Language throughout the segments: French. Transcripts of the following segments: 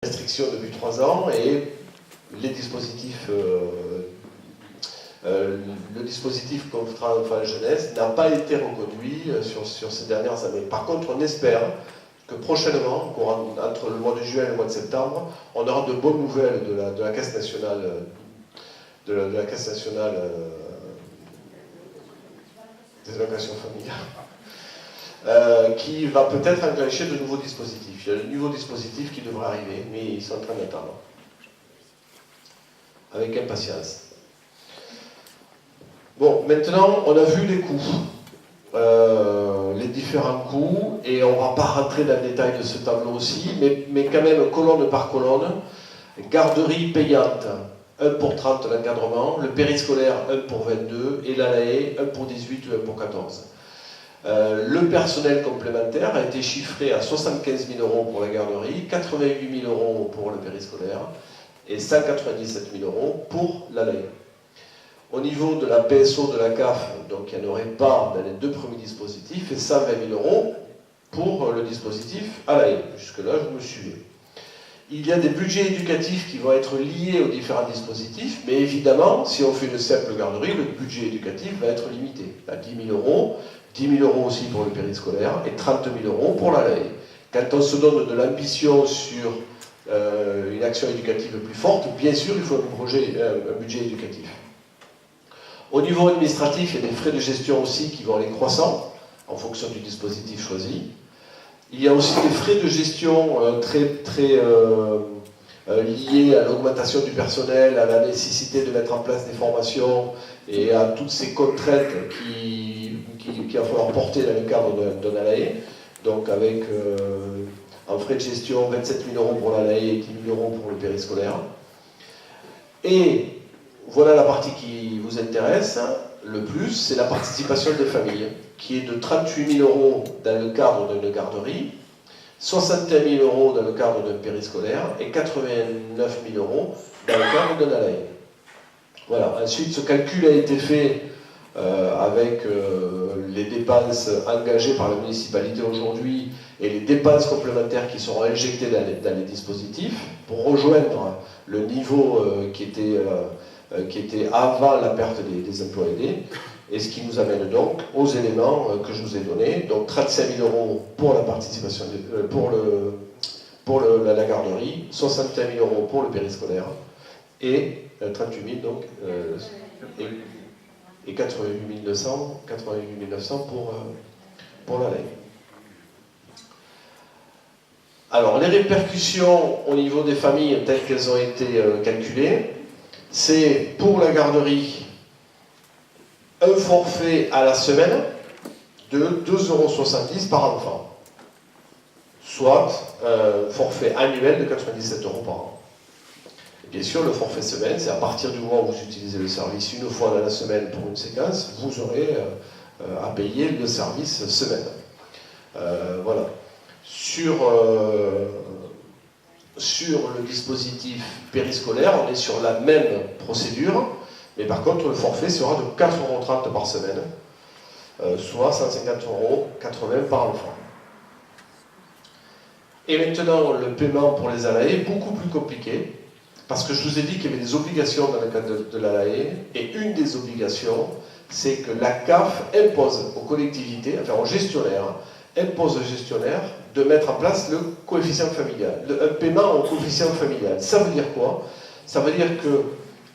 restrictions depuis 3 ans et les dispositifs, le dispositif contrat enfant jeunesse n'a pas été reconduit sur ces dernières années. Par contre, on espère que prochainement, entre le mois de juin et le mois de septembre, on aura de bonnes nouvelles de la Caisse nationale, de la Caisse nationale des allocations familiales. Qui va peut-être enclencher de nouveaux dispositifs. Il y a de nouveaux dispositifs qui devraient arriver, mais ils sont en train d'attendre. Avec impatience. Bon, maintenant, on a vu les coûts. Les différents coûts, et on ne va pas rentrer dans le détail de ce tableau aussi, mais quand même, colonne par colonne, garderie payante, 1 pour 30 l'encadrement, le périscolaire, 1 pour 22, et l'ALAE, 1 pour 18 ou 1 pour 14. Le personnel complémentaire a été chiffré à 75 000 € pour la garderie, 88 000 € pour le périscolaire et 197 000 € pour l'ALAE. Au niveau de la PSO de la CAF, donc il n'y en aurait pas dans les 2 premiers dispositifs, et 120 000 € pour le dispositif ALAE. Jusque-là, vous me suivez. Il y a des budgets éducatifs qui vont être liés aux différents dispositifs, mais évidemment, si on fait une simple garderie, le budget éducatif va être limité à 10 000 €, 10 000 € aussi pour le périscolaire et 30 000 € pour l'ALAE. Quand on se donne de l'ambition sur une action éducative plus forte, bien sûr, il faut un budget éducatif. Au niveau administratif, il y a des frais de gestion aussi qui vont aller croissant en fonction du dispositif choisi. Il y a aussi des frais de gestion très liés à l'augmentation du personnel, à la nécessité de mettre en place des formations et à toutes ces contraintes qu'il va falloir porter dans le cadre d'un ALAE. Donc avec en frais de gestion 27 000 € pour l'ALAE et 10 000 € pour le périscolaire. Et voilà la partie qui vous intéresse le plus, c'est la participation des familles, qui est de 38 000 € dans le cadre d'une garderie, 61 000 € dans le cadre d'un périscolaire et 89 000 € dans le cadre d'un ALAE. Voilà. Ensuite, ce calcul a été fait avec les dépenses engagées par la municipalité aujourd'hui et les dépenses complémentaires qui seront injectées dans les dispositifs pour rejoindre le niveau qui était avant la perte des emplois aidés, et ce qui nous amène donc aux éléments que je vous ai donnés. Donc 35 000 € pour la participation, pour la garderie, 61 000 € pour le périscolaire et 38 000 donc et 88 900 pour l'ALAE. Alors les répercussions au niveau des familles telles qu'elles ont été calculées, c'est pour la garderie un forfait à la semaine de 2,70 € par enfant, soit un forfait annuel de 97 € par an. Bien sûr, le forfait semaine, c'est à partir du moment où vous utilisez le service une fois dans la semaine pour une séquence, vous aurez à payer le service semaine. Voilà. Sur le dispositif périscolaire, on est sur la même procédure, mais par contre, le forfait sera de 4,30 € par semaine, soit 150,80 € par enfant. Et maintenant, le paiement pour les ALAE est beaucoup plus compliqué, parce que je vous ai dit qu'il y avait des obligations dans le cadre de l'ALAE, et une des obligations, c'est que la CAF impose aux collectivités, enfin aux gestionnaires, impose aux gestionnaires de mettre en place le coefficient familial, un paiement au coefficient familial. Ça veut dire quoi? Ça veut dire que,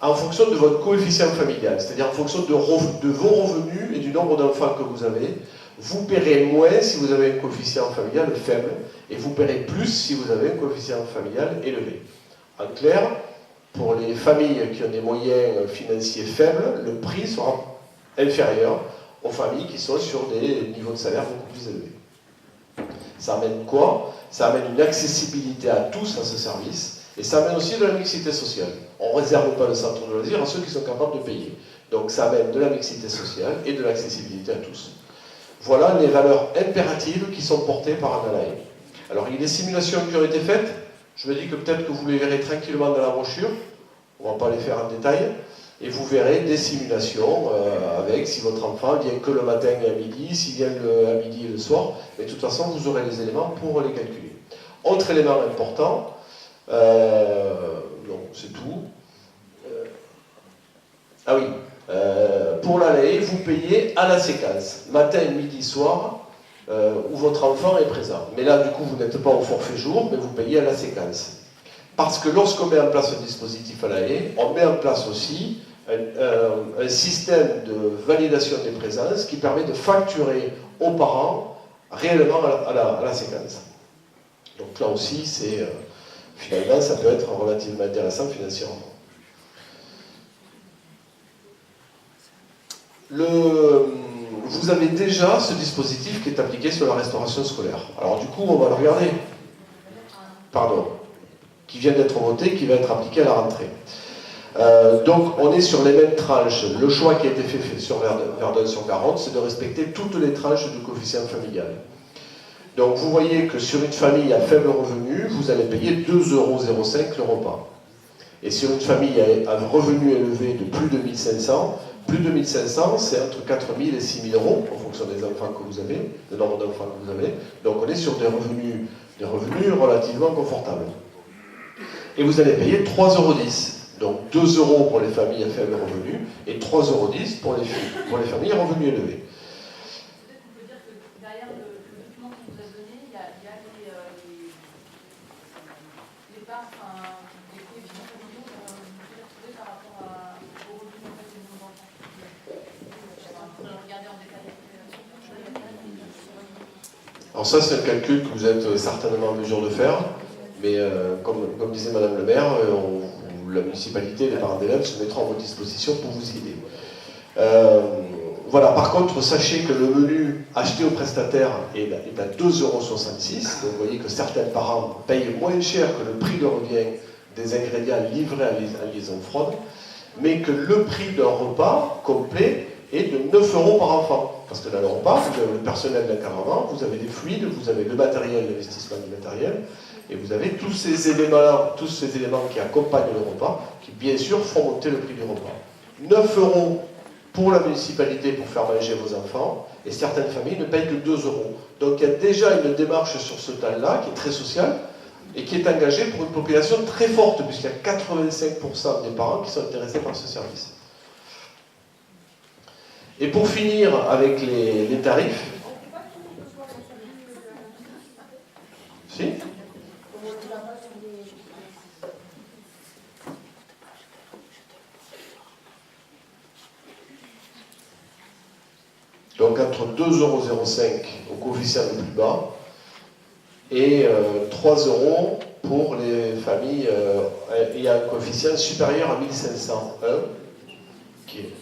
en fonction de votre coefficient familial, c'est-à-dire en fonction de vos revenus et du nombre d'enfants que vous avez, vous paierez moins si vous avez un coefficient familial faible, et vous paierez plus si vous avez un coefficient familial élevé. En clair, pour les familles qui ont des moyens financiers faibles, le prix sera inférieur aux familles qui sont sur des niveaux de salaire beaucoup plus élevés. Ça amène quoi? Ça amène une accessibilité à tous à ce service, et ça amène aussi de la mixité sociale. On ne réserve pas le centre de loisirs à ceux qui sont capables de payer. Donc ça amène de la mixité sociale et de l'accessibilité à tous. Voilà les valeurs impératives qui sont portées par un ALAE. Alors il y a des simulations qui ont été faites. Je me dis que peut-être que vous les verrez tranquillement dans la brochure. On ne va pas les faire en détail. Et vous verrez des simulations avec si votre enfant vient que le matin et à midi, s'il vient à midi et le soir. Mais de toute façon, vous aurez les éléments pour les calculer. Autre élément important, Haye, vous payez à la séquence, matin, midi, soir, où votre enfant est présent. Mais là, du coup, vous n'êtes pas au forfait jour, mais vous payez à la séquence. Parce que lorsqu'on met en place un dispositif à la Haye, on met en place aussi un système de validation des présences qui permet de facturer aux parents réellement à la séquence. Donc là aussi, finalement, ça peut être relativement intéressant financièrement. Vous avez déjà ce dispositif qui est appliqué sur la restauration scolaire. Alors du coup, on va le regarder. Pardon. Qui vient d'être voté, qui va être appliqué à la rentrée. Donc on est sur les mêmes tranches. Le choix qui a été fait sur Verdun-sur-Garonne, c'est de respecter toutes les tranches du coefficient familial. Donc vous voyez que sur une famille à faible revenu, vous allez payer 2,05 € le repas. Et sur une famille à un revenu élevé de plus de 1500, c'est entre 4 000 et 6 000 € en fonction des enfants que vous avez, le nombre d'enfants que vous avez. Donc on est sur des revenus relativement confortables. Et vous allez payer 3,10 €. Donc 2 € pour les familles à faible revenu et 3,10 € pour les familles à revenus élevés. Peut-être qu'on peut dire que derrière le document qu'on vous a donné, il y a les parts, des coefficients familiaux que vous pouvez retrouver par rapport aux revenus en fait, des nouveaux enfants. Vous pouvez regarder en détail. Alors ça, c'est un calcul que vous êtes certainement en mesure de faire, mais comme disait Madame le maire, la municipalité et les parents d'élèves se mettront à votre disposition pour vous aider. Voilà, par contre, sachez que le menu acheté au prestataire est à 2,66 €. Donc vous voyez que certains parents payent moins cher que le prix de revient des ingrédients livrés à liaison fraude, mais que le prix d'un repas complet est de 9 € par enfant. Parce que dans le repas, vous avez le personnel d'encadrement, vous avez des fluides, vous avez le matériel, l'investissement du matériel, et vous avez tous ces éléments qui accompagnent le repas, qui bien sûr font monter le prix du repas. 9 € pour la municipalité pour faire manger vos enfants, et certaines familles ne payent que 2 €. Donc il y a déjà une démarche sur ce temps-là qui est très sociale, et qui est engagée pour une population très forte, puisqu'il y a 85% des parents qui sont intéressés par ce service. Et pour finir avec les tarifs... Si ? Donc entre 2,05 € au coefficient le plus bas et 3 € pour les familles ayant un coefficient supérieur à 1501, qui est...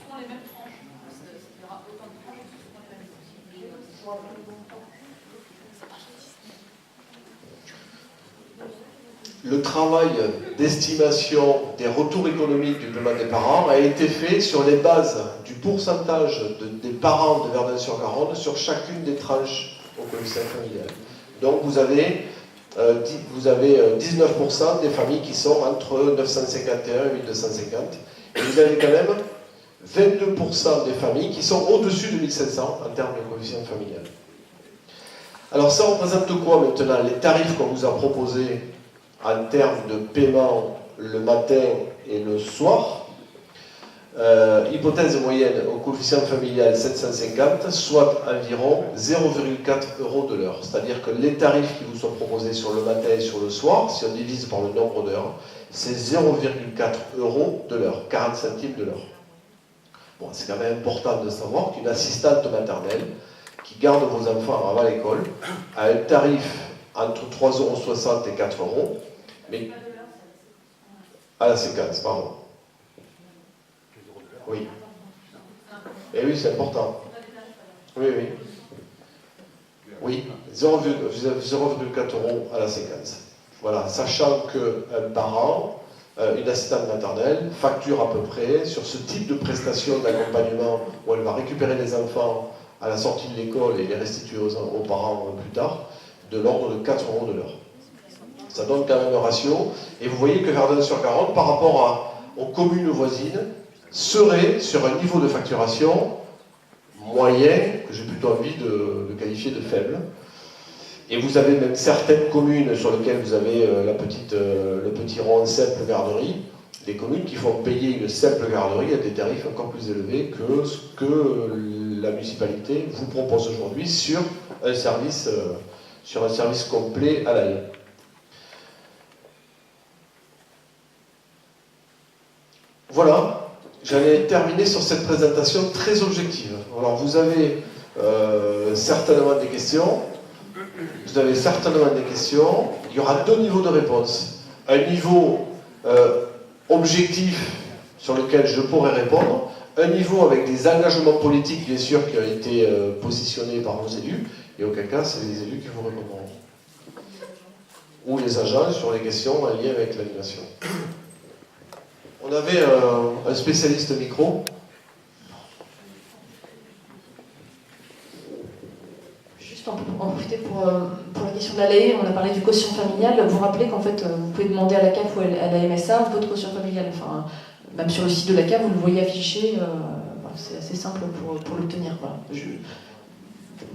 Le travail d'estimation des retours économiques du paiement des parents a été fait sur les bases du pourcentage des parents de Verdun-sur-Garonne sur chacune des tranches au coefficient familial. Donc vous avez 19% des familles qui sont entre 951 et 1250, et vous avez quand même 22% des familles qui sont au-dessus de 1500 en termes de coefficient familial. Alors ça représente quoi maintenant? Les tarifs qu'on vous a proposés en termes de paiement le matin et le soir, hypothèse moyenne au coefficient familial 750, soit environ 0,4 € de l'heure. C'est-à-dire que les tarifs qui vous sont proposés sur le matin et sur le soir, si on divise par le nombre d'heures, c'est 0,4 € de l'heure, 40 centimes de l'heure. Bon, c'est quand même important de savoir qu'une assistante maternelle qui garde vos enfants avant l'école a un tarif entre 3,60 € et 4 €, mais à la séquence, pardon. Oui. Et oui, c'est important. Oui, oui. Oui, 0,4 € à la séquence. Voilà, sachant qu'un parent, une assistante maternelle, facture à peu près, sur ce type de prestation d'accompagnement, où elle va récupérer les enfants à la sortie de l'école et les restituer aux parents plus tard, de l'ordre de 4 € de l'heure. Ça donne quand même un ratio, et vous voyez que Verdun-sur-Garonne, par rapport aux communes voisines, serait sur un niveau de facturation moyen, que j'ai plutôt envie de qualifier de faible. Et vous avez même certaines communes sur lesquelles vous avez le petit rond simple garderie, des communes qui font payer une simple garderie à des tarifs encore plus élevés que ce que la municipalité vous propose aujourd'hui sur un service complet à l'année. Voilà, j'allais terminer sur cette présentation très objective. Alors vous avez certainement des questions. Vous avez certainement des questions. Il y aura deux niveaux de réponse. Un niveau objectif sur lequel je pourrai répondre, un niveau avec des engagements politiques, bien sûr, qui ont été positionnés par vos élus, et auquel cas, c'est les élus qui vous répondront. Ou les agents sur les questions en lien avec l'animation. On avait un spécialiste micro. Juste en profiter pour la question de la LAE, on a parlé du quotient familial. Vous rappelez qu'en fait, vous pouvez demander à la CAF ou à la MSA votre quotient familial. Enfin, même sur le site de la CAF, vous le voyez affiché. C'est assez simple pour l'obtenir. Voilà.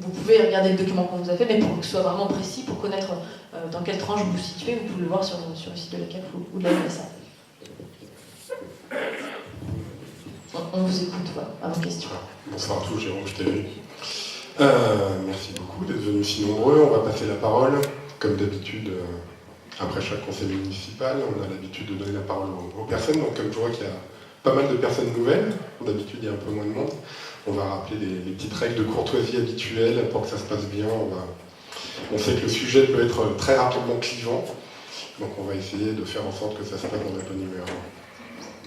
Vous pouvez regarder le document qu'on vous a fait, mais pour que ce soit vraiment précis, pour connaître dans quelle tranche vous vous situez, vous pouvez le voir sur le site de la CAF ou de la MSA. On vous écoute, voilà, à vos questions. Bonsoir à tous, Jérôme TV. Merci beaucoup d'être venus si nombreux. On va passer la parole. Comme d'habitude, après chaque conseil municipal, on a l'habitude de donner la parole aux personnes. Donc comme je vois qu'il y a pas mal de personnes nouvelles, d'habitude il y a un peu moins de monde, on va rappeler les petites règles de courtoisie habituelles pour que ça se passe bien. On sait que le sujet peut être très rapidement clivant, donc on va essayer de faire en sorte que ça se passe dans la bonne humeur.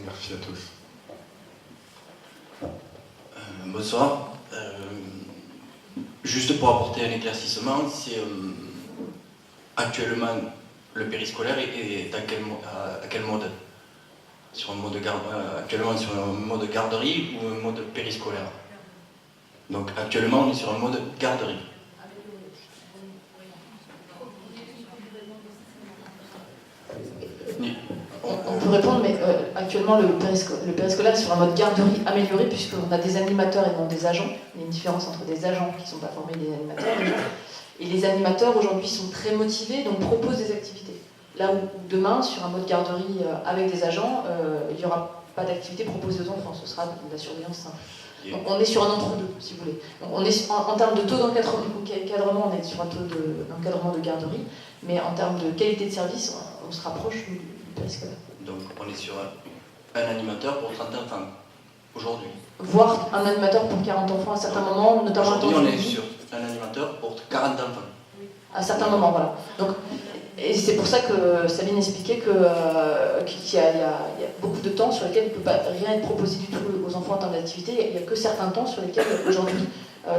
Merci à tous. Bonsoir. Juste pour apporter un éclaircissement, c'est actuellement le périscolaire est à quel mode actuellement sur un mode garderie ou un mode périscolaire? Donc actuellement on est sur un mode garderie. On peut répondre, mais actuellement le périscolaire est sur un mode garderie amélioré puisqu'on a des animateurs et non des agents. Il y a une différence entre des agents qui ne sont pas formés et des animateurs déjà. Et les animateurs aujourd'hui sont très motivés, donc proposent des activités. Là où demain, sur un mode garderie avec des agents, il n'y aura pas d'activité proposée aux enfants, ce sera de la surveillance simple. Donc on est sur un entre-deux, si vous voulez. Donc on est en termes de taux d'encadrement, on est sur un taux d'encadrement de garderie, mais en termes de qualité de service, on se rapproche du périscolaire. Donc on est sur un animateur pour 30 enfants, aujourd'hui. Voire un animateur pour 40 enfants à certains moments, notamment... Aujourd'hui on est sur un animateur pour 40 enfants. À certains moments, voilà. Donc, et c'est pour ça que Sabine expliquait qu'il y a beaucoup de temps sur lesquels il ne peut pas rien être proposé du tout aux enfants en termes d'activité. Il n'y a que certains temps sur lesquels aujourd'hui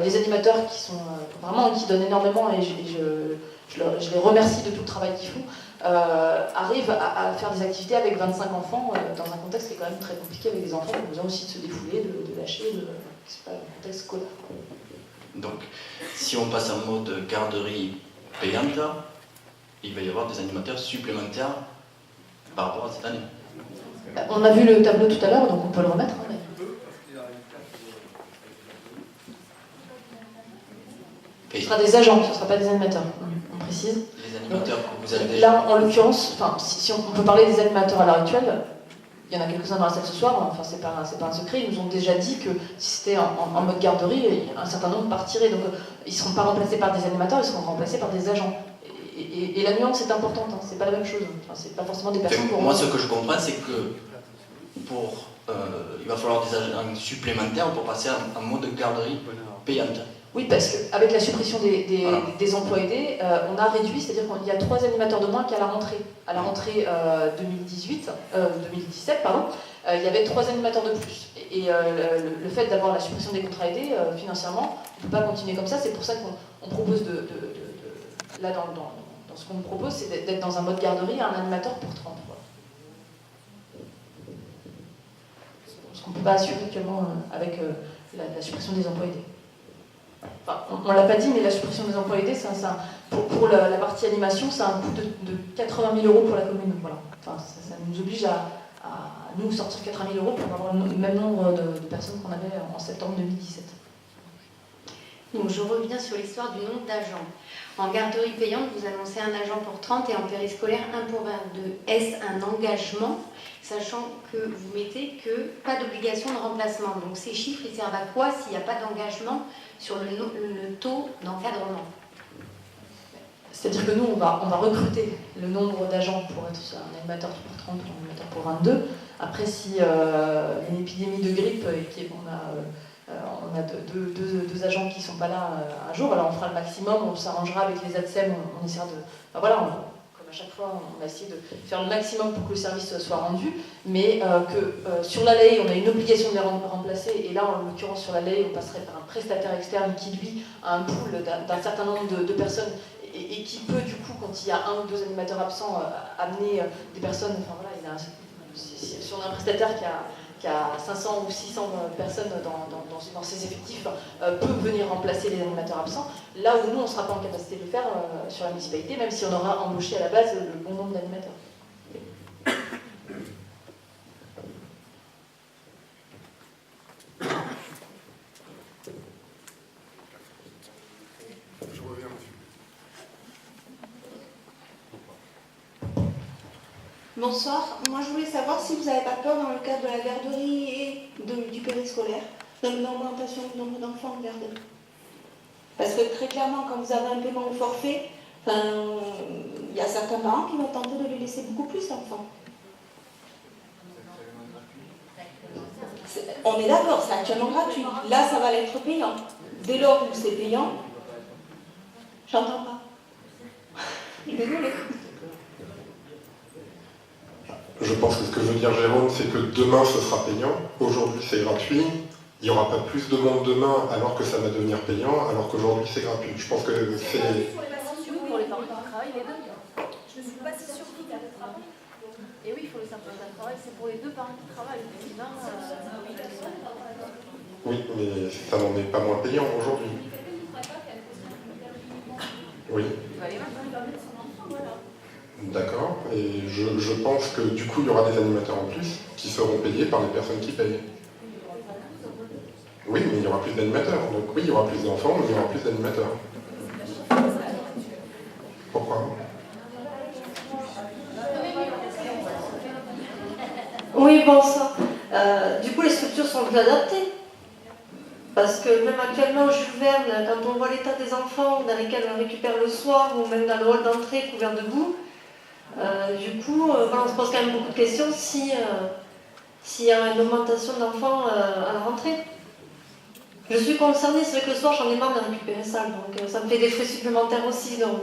les animateurs qui sont vraiment qui donnent énormément et je les remercie de tout le travail qu'ils font, arrivent à faire des activités avec 25 enfants dans un contexte qui est quand même très compliqué avec des enfants qui ont besoin aussi de se défouler, de lâcher, c'est pas un contexte scolaire. Donc si on passe en mode garderie payante, il va y avoir des animateurs supplémentaires par rapport à cette année. On a vu le tableau tout à l'heure, donc on peut le remettre. Hein, mais... Ce sera des agents, ce ne sera pas des animateurs, on précise. Les animateurs que vous avez déjà... Là, en l'occurrence, si on peut parler des animateurs à l'heure actuelle, il y en a quelques-uns dans la salle ce soir, enfin c'est pas un secret, ils nous ont déjà dit que si c'était en mode garderie, un certain nombre partiraient. Donc ils ne seront pas remplacés par des animateurs, ils seront remplacés par des agents. Et la nuance est importante, hein, c'est pas la même chose. Enfin, c'est pas forcément des personnes pour moi, ce que je comprends, c'est que il va falloir des agents supplémentaires pour passer en mode garderie payante. Oui, parce qu'avec la suppression des emplois aidés, on a réduit, c'est-à-dire qu'il y a 3 animateurs de moins qu'à la rentrée. À la rentrée 2017, il y avait 3 animateurs de plus. Et le fait d'avoir la suppression des contrats aidés, financièrement, on ne peut pas continuer comme ça. C'est pour ça qu'on propose là, dans ce qu'on nous propose, c'est d'être dans un mode garderie à un animateur pour 30. Voilà. Ce qu'on ne peut pas assurer actuellement avec la suppression des emplois aidés. Enfin, on ne l'a pas dit, mais la suppression des emplois aidés, pour la partie animation, c'est un coût de 80 000 € pour la commune. Voilà. Enfin, ça nous oblige à nous sortir 80 000 € pour avoir le même nombre de personnes qu'on avait en septembre 2017. Donc je reviens sur l'histoire du nombre d'agents. En garderie payante, vous annoncez un agent pour 30 et en périscolaire 1 pour 22. Est-ce un engagement, sachant que vous mettez que pas d'obligation de remplacement? Donc ces chiffres, ils servent à quoi s'il n'y a pas d'engagement sur le taux d'encadrement? C'est-à-dire que nous, on va recruter le nombre d'agents pour être un animateur pour 30 ou un animateur pour 22. Après, si il y a une épidémie de grippe et qu'on a deux agents qui ne sont pas là un jour, alors on fera le maximum, on s'arrangera avec les ADSEM, on essaiera de... Enfin, voilà, comme à chaque fois, on a essayé de faire le maximum pour que le service soit rendu, mais sur la LAE, on a une obligation de les remplacer, et là, en l'occurrence, sur la LAE, on passerait par un prestataire externe qui, lui, a un pool d'un certain nombre de personnes et qui peut, du coup, quand il y a 1 ou 2 animateurs absents, amener des personnes, enfin voilà, si on a un prestataire qui a 500 ou 600 personnes dans ses effectifs, peut venir remplacer les animateurs absents, là où nous, on ne sera pas en capacité de le faire sur la municipalité, même si on aura embauché à la base le bon nombre d'animateurs. Je reviens dessus. Bonsoir, moi je voulais savoir si vous n'avez pas peur dans le cadre de la garderie et du périscolaire, de l'augmentation du nombre d'enfants en garderie. Parce que très clairement, quand vous avez un paiement au forfait, il y a certains parents qui vont tenter de les laisser beaucoup plus d'enfants. On est d'accord, c'est actuellement gratuit. Là, ça va l'être payant. Dès lors où c'est payant, j'entends pas. Désolée. Je pense que ce que veut dire Jérôme, c'est que demain ce sera payant, aujourd'hui c'est gratuit, il n'y aura pas plus de monde demain alors que ça va devenir payant, alors qu'aujourd'hui c'est gratuit. Je pense que c'est... Pour les parents qui travaillent, les deux. Je ne suis pas si sûre qu'il y a le travail. Et oui, il faut le simple travail, c'est pour les deux parents qui travaillent. Oui, mais ça n'en est pas moins payant aujourd'hui. Oui. D'accord, et je pense que du coup il y aura des animateurs en plus qui seront payés par les personnes qui payent. Oui, mais il y aura plus d'animateurs, donc oui, il y aura plus d'enfants, mais il y aura plus d'animateurs. Pourquoi? Oui, bon ça. Du coup, les structures sont plus adaptées. Parce que même actuellement, Jules Verne, quand on voit l'état des enfants dans lesquels on récupère le soir, ou même dans le hall d'entrée couvert de boue, du coup, on se pose quand même beaucoup de questions s'il y a une augmentation d'enfants à la rentrée. Je suis concernée, c'est vrai que le soir, j'en ai marre de récupérer ça, donc ça me fait des frais supplémentaires aussi. Donc,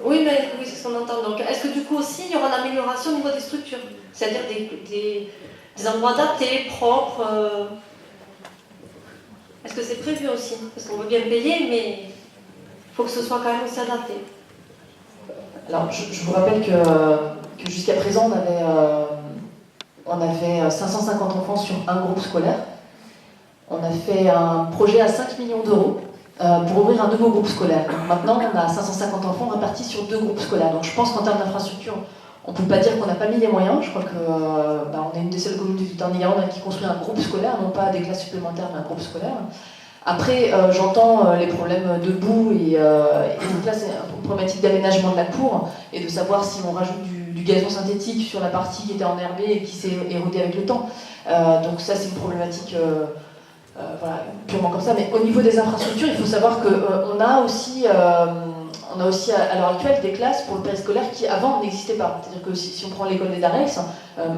oui, mais oui, c'est ce qu'on entend. Donc, est-ce que du coup aussi, il y aura une amélioration au niveau des structures? C'est-à-dire des endroits adaptés, propres Est-ce que c'est prévu aussi? Parce qu'on veut bien payer, mais il faut que ce soit quand même aussi adapté. Alors, je vous rappelle que jusqu'à présent, on avait 550 enfants sur un groupe scolaire. On a fait un projet à 5 millions d'euros pour ouvrir un nouveau groupe scolaire. Donc maintenant, on a 550 enfants répartis sur 2 groupes scolaires. Donc je pense qu'en termes d'infrastructure, on ne peut pas dire qu'on n'a pas mis les moyens. Je crois qu'on est une des seules communes du Tarn-et-Garonne qui construit un groupe scolaire, non pas des classes supplémentaires, mais un groupe scolaire. Après, j'entends les problèmes de boue et donc là, c'est une problématique d'aménagement de la cour et de savoir si on rajoute du gazon synthétique sur la partie qui était enherbée et qui s'est érodée avec le temps. Donc ça, c'est une problématique voilà, purement comme ça. Mais au niveau des infrastructures, il faut savoir qu'on a aussi à l'heure actuelle des classes pour le périscolaire qui avant n'existaient pas. C'est-à-dire que si on prend l'école des Darex,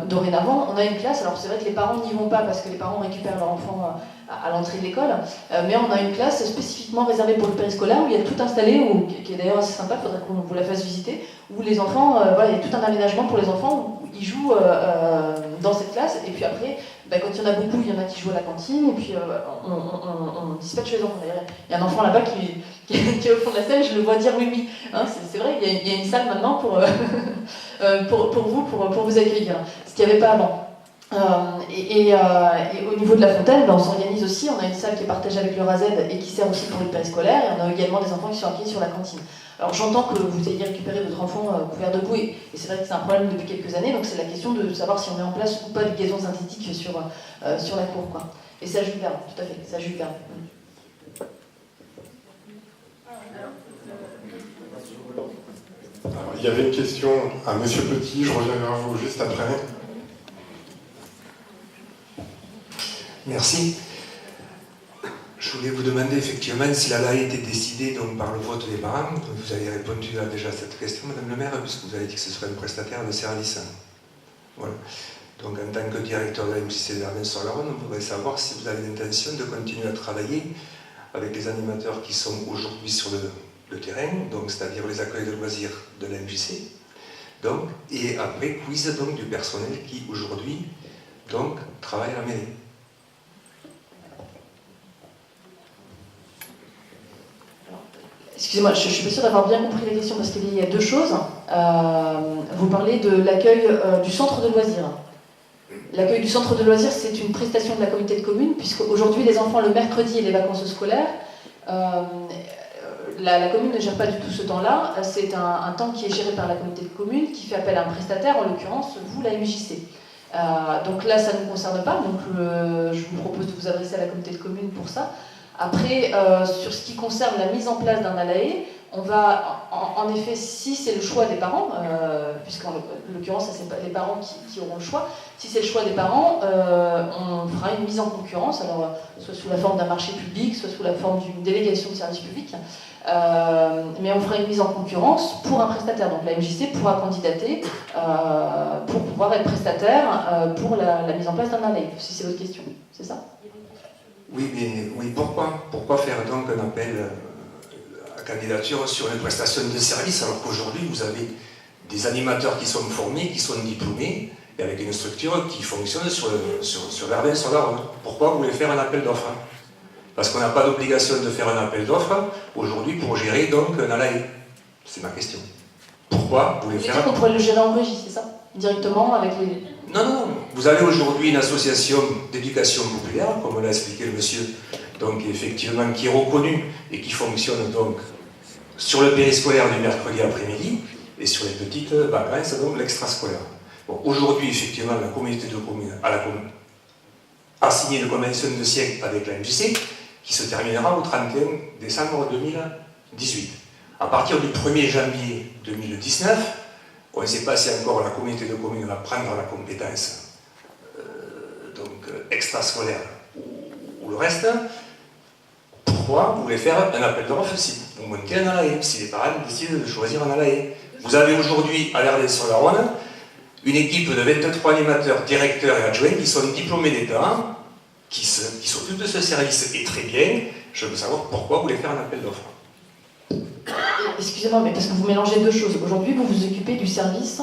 dorénavant, on a une classe. Alors c'est vrai que les parents n'y vont pas parce que les parents récupèrent leur enfant à l'entrée de l'école, mais on a une classe spécifiquement réservée pour le périscolaire où il y a tout installé, qui est d'ailleurs assez sympa, il faudrait qu'on vous la fasse visiter, où les enfants, voilà, il y a tout un aménagement pour les enfants où ils jouent dans cette classe, et puis après, quand il y en a beaucoup, il y en a qui jouent à la cantine, et puis on dispatche les enfants. D'ailleurs, il y a un enfant là-bas qui est au fond de la salle, je le vois dire oui, oui. Hein, c'est vrai, il y a une salle maintenant pour vous accueillir, ce qu'il n'y avait pas avant. Et au niveau de la fontaine, on s'organise aussi, on a une salle qui est partagée avec le RAZ et qui sert aussi pour le périscolaire, et on a également des enfants qui sont accueillis sur la cantine. Alors j'entends que vous ayez récupéré votre enfant couvert de boue, et c'est vrai que c'est un problème depuis quelques années, donc c'est la question de savoir si on met en place ou pas du gazon synthétique sur la cour, quoi. Et ça, Jules Verne, tout à fait, ça, Jules Verne. Alors, il y avait une question à Monsieur Petit, je reviens vers vous juste après. Merci. Je voulais vous demander effectivement si la LAE était décidée donc, par le vote des parents. Vous avez répondu déjà à cette question, Madame le maire, puisque vous avez dit que ce serait un prestataire de service. Voilà. Donc en tant que directeur de la MJC de Lavin-sur-Laronne, on voudrait savoir si vous avez l'intention de continuer à travailler avec les animateurs qui sont aujourd'hui sur le terrain, donc c'est-à-dire les accueils de loisirs de la MJC, donc, et après quiz donc, du personnel qui aujourd'hui donc, travaille à la mairie. Excusez-moi, je ne suis pas sûre d'avoir bien compris la question parce qu'il y a deux choses. Vous parlez de l'accueil du centre de loisirs. L'accueil du centre de loisirs, c'est une prestation de la communauté de communes, puisque aujourd'hui les enfants le mercredi et les vacances scolaires, la commune ne gère pas du tout ce temps-là. C'est un temps qui est géré par la communauté de communes, qui fait appel à un prestataire, en l'occurrence vous, la MJC. Donc là, ça ne nous concerne pas, donc je vous propose de vous adresser à la communauté de communes pour ça. Après, sur ce qui concerne la mise en place d'un ALAE, on va, en effet, si c'est le choix des parents, puisqu'en l'occurrence, c'est les parents qui auront le choix, si c'est le choix des parents, on fera une mise en concurrence, alors soit sous la forme d'un marché public, soit sous la forme d'une délégation de service public, mais on fera une mise en concurrence pour un prestataire. Donc la MJC pourra candidater pour pouvoir être prestataire pour la mise en place d'un ALAE, si c'est votre question, c'est ça ? Oui, mais oui, pourquoi faire donc un appel à candidature sur une prestation de service alors qu'aujourd'hui vous avez des animateurs qui sont formés, qui sont diplômés et avec une structure qui fonctionne sur Lavin-sur-Laronne. Pourquoi vous voulez faire un appel d'offres? Parce qu'on n'a pas d'obligation de faire un appel d'offres aujourd'hui pour gérer donc un ALAE. C'est ma question. Pourquoi vous voulez faire on pourrait le gérer en régie, c'est ça? Directement avec les... Non, vous avez aujourd'hui une association d'éducation populaire, comme l'a expliqué le monsieur, donc effectivement qui est reconnue et qui fonctionne donc sur le périscolaire du mercredi après-midi et sur les petites vacances, donc l'extrascolaire. Bon, aujourd'hui, effectivement, la communauté de communes a signé une convention de siècle avec la MJC qui se terminera au 31 décembre 2018. À partir du 1er janvier 2019, on ne sait pas si encore la communauté de communes va prendre la compétence extrascolaire ou le reste. Pourquoi vous voulez faire un appel d'offres si vous montez un ALAE, si les parents décident de choisir un ALAE? Vous avez aujourd'hui à Lavin-sur-Laronne une équipe de 23 animateurs, directeurs et adjoints qui sont diplômés d'État, qui s'occupent de ce service, et très bien. Je veux savoir pourquoi vous voulez faire un appel d'offres. Excusez-moi, mais parce que vous mélangez deux choses. Aujourd'hui, vous vous occupez du service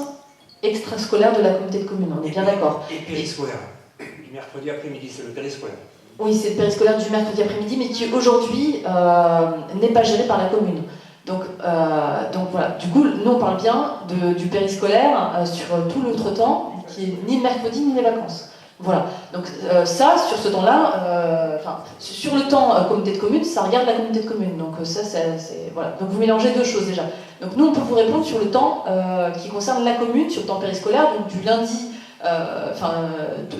extrascolaire de la communauté de communes, on est bien d'accord. Et périscolaire. Du mercredi après-midi, c'est le périscolaire. Oui, c'est le périscolaire du mercredi après-midi, mais qui aujourd'hui n'est pas géré par la commune. Donc voilà, du coup, nous on parle bien du périscolaire sur tout l'autre temps, qui est ni le mercredi ni les vacances. Voilà, donc ça, sur ce temps-là, sur le temps communauté de communes, ça regarde la communauté de communes. Donc ça, c'est voilà. Donc vous mélangez deux choses déjà. Donc nous, on peut vous répondre sur le temps qui concerne la commune, sur le temps périscolaire, donc du lundi,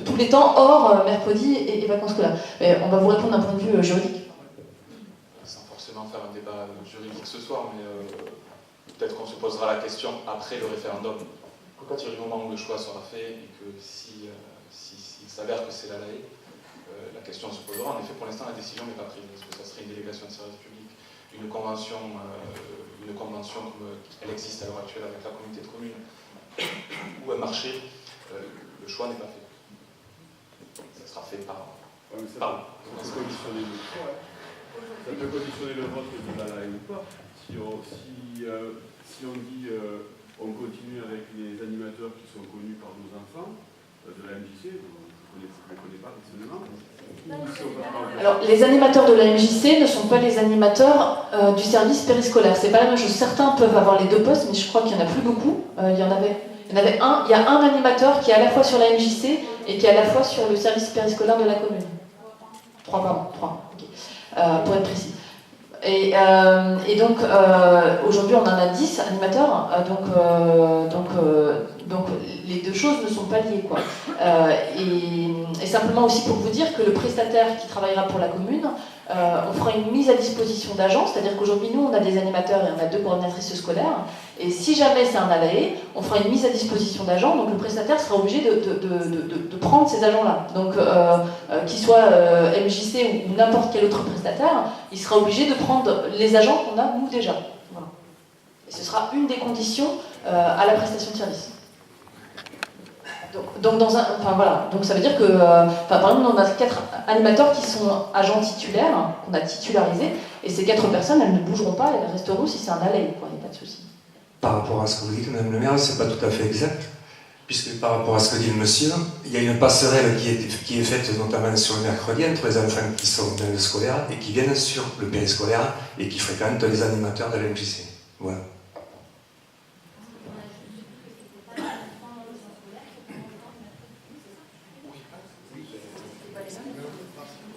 tous les temps hors mercredi et vacances scolaires. Mais on va vous répondre d'un point de vue juridique. Sans forcément faire un débat juridique ce soir, mais peut-être qu'on se posera la question après le référendum. À partir du moment où le choix sera fait et que s'il s'avère que c'est l'ALAE, la question se posera. En effet, pour l'instant, la décision n'est pas prise. Est-ce que ça serait une délégation de service public, une convention comme elle existe à l'heure actuelle avec la communauté de communes, ou un marché? Le choix n'est pas fait. Ça sera fait par... Ça peut conditionner le choix. Ça peut conditionner le vote de l'ALAE ou pas. Si on dit on continue avec les animateurs qui sont connus par nos enfants de la MJC, je ne connais pas personnellement. Alors, les animateurs de la MJC ne sont pas les animateurs du service périscolaire. C'est pas la même chose. Certains peuvent avoir les deux postes, mais je crois qu'il n'y en a plus beaucoup. Il y a un animateur qui est à la fois sur la MJC et qui est à la fois sur le service périscolaire de la commune. 3, okay. Pour être précis. Et donc, aujourd'hui, on en a 10 animateurs, donc les deux choses ne sont pas liées, quoi. Et simplement aussi pour vous dire que le prestataire qui travaillera pour la commune, on fera une mise à disposition d'agents, c'est-à-dire qu'aujourd'hui, nous, on a des animateurs et on a 2 coordinatrices scolaires, Et si jamais c'est un ALAE, on fera une mise à disposition d'agents, donc le prestataire sera obligé de prendre ces agents-là. Donc, qu'il soit MJC ou n'importe quel autre prestataire, il sera obligé de prendre les agents qu'on a, nous, déjà. Voilà. Et ce sera une des conditions à la prestation de service. Donc ça veut dire que, par exemple, on a 4 animateurs qui sont agents titulaires, qu'on a titularisés, et ces 4 personnes, elles ne bougeront pas, elles resteront si c'est un ALAE, quoi, il n'y a pas de souci. Par rapport à ce que vous dites, Madame le maire, c'est pas tout à fait exact, puisque par rapport à ce que dit le monsieur, il y a une passerelle qui est faite notamment sur le mercredi entre les enfants qui sont dans le scolaire et qui viennent sur le périscolaire et qui fréquentent les animateurs de l'MJC. Voilà.